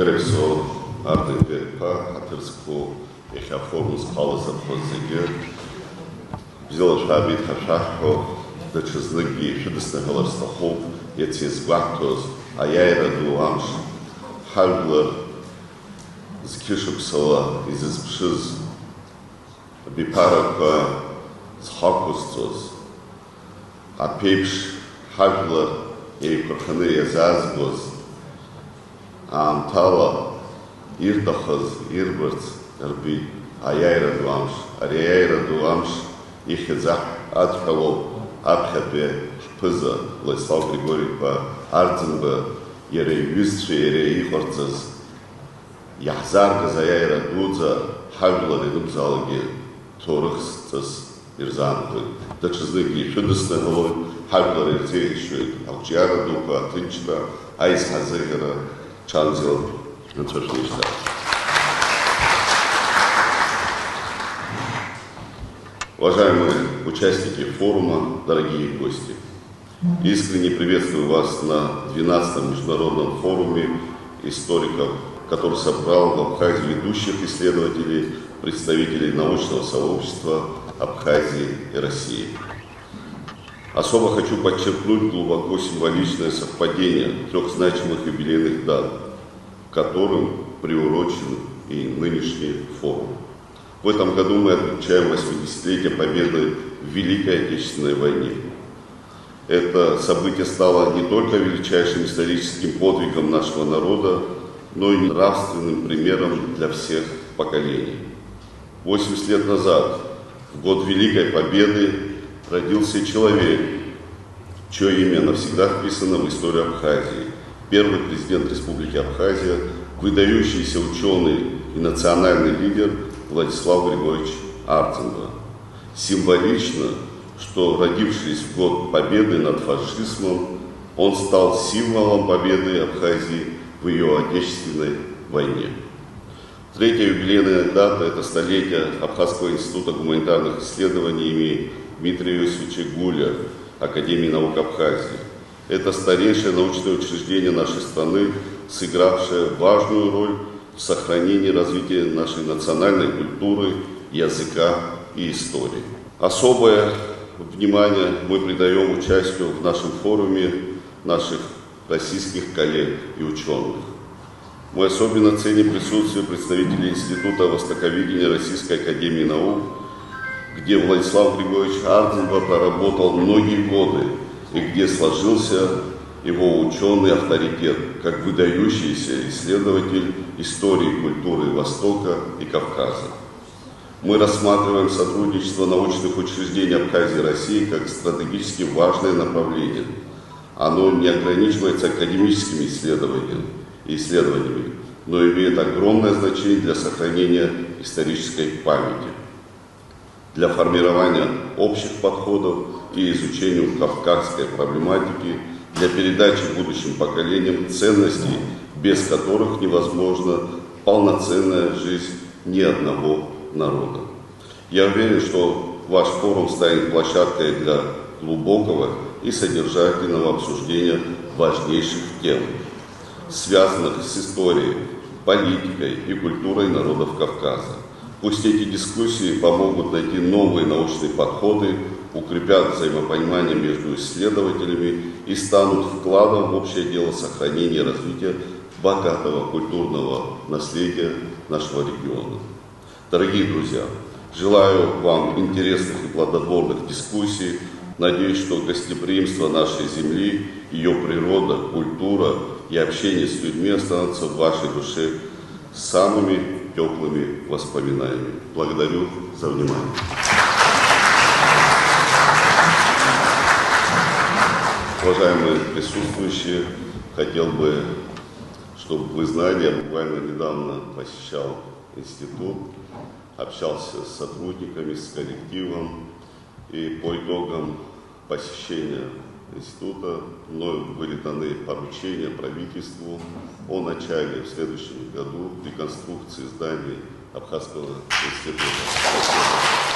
Грефсо, Арденберга, Атерску, Эхаформус, Паласа, Позеге, взяла Шабит, Хашахо, Дачезныги, Фидесна Галарстахов, Яцис Гвахтос, Аяйра Дуамш, Хальглер, Зкишуксала, Изиспшиз, Бипарака, Схакустос, Апепш, Хальглер, Эйкурханы, Язазгос, Амтала, Иртахаз, Ирберц, Арби, Аяйра Дуамш, Арияйра Дуамш, Ихезах, Адхалов, Абхабе, Шпыза, Владислав Григорьевич, Ардзенба, Еревистши, Ереихорцаз, Яхзарга, Заяйра Дудза, Хальгла, Ренубзалги, Торахстас, Ирзанты, Дачезныги, Фидесна Галой, Хальгла, Рертеишвит, Алчиара Духа, Тынчта, Айс Хазегера, Чанзел, Нацвашништа. Уважаемые участники форума, дорогие гости, искренне приветствую вас на 12-м международном форуме историков, который собрал в Абхазии ведущих исследователей, представителей научного сообщества Абхазии и России. Особо хочу подчеркнуть глубоко символичное совпадение трех значимых юбилейных дат, к которым приурочен и нынешний форум. В этом году мы отмечаем 80-летие победы в Великой Отечественной войне. Это событие стало не только величайшим историческим подвигом нашего народа, но и нравственным примером для всех поколений. 80 лет назад, в год Великой Победы, родился человек, чье имя навсегда вписано в историю Абхазии. Первый президент Республики Абхазия, выдающийся ученый и национальный лидер Владислав Григорьевич Ардзенба. Символично, что, родившись в год победы над фашизмом, он стал символом победы Абхазии в ее Отечественной войне. Третья юбилейная дата – это столетие Абхазского института гуманитарных исследований имени Дмитрия Иосифовича Гуля, Академии наук Абхазии. Это старейшее научное учреждение нашей страны, сыгравшее важную роль в сохранении и развитии нашей национальной культуры, языка и истории. Особое внимание мы придаем участию в нашем форуме наших российских коллег и ученых. Мы особенно ценим присутствие представителей Института востоковедения Российской Академии Наук, где Владислав Григорьевич Ардзенба проработал многие годы и где сложился его ученый авторитет, как выдающийся исследователь истории и культуры Востока и Кавказа. Мы рассматриваем сотрудничество научных учреждений Абхазии и России как стратегически важное направление. Оно не ограничивается академическими исследованиями, но имеет огромное значение для сохранения исторической памяти, для формирования общих подходов и изучения кавказской проблематики, для передачи будущим поколениям ценностей, без которых невозможна полноценная жизнь ни одного народа. Я уверен, что ваш форум станет площадкой для глубокого и содержательного обсуждения важнейших тем, связанных с историей, политикой и культурой народов Кавказа. Пусть эти дискуссии помогут найти новые научные подходы, укрепят взаимопонимание между исследователями и станут вкладом в общее дело сохранения и развития богатого культурного наследия нашего региона. Дорогие друзья, желаю вам интересных и плодотворных дискуссий. Надеюсь, что гостеприимство нашей земли, ее природа, культура и общение с людьми останутся в вашей душе самыми теплыми воспоминаниями. Благодарю за внимание. Уважаемые присутствующие, хотел бы, чтобы вы знали, я буквально недавно посещал институт, общался с сотрудниками, с коллективом, и по итогам посещения института мною были даны поручения правительству о начале в следующем году реконструкции зданий Абхазского института.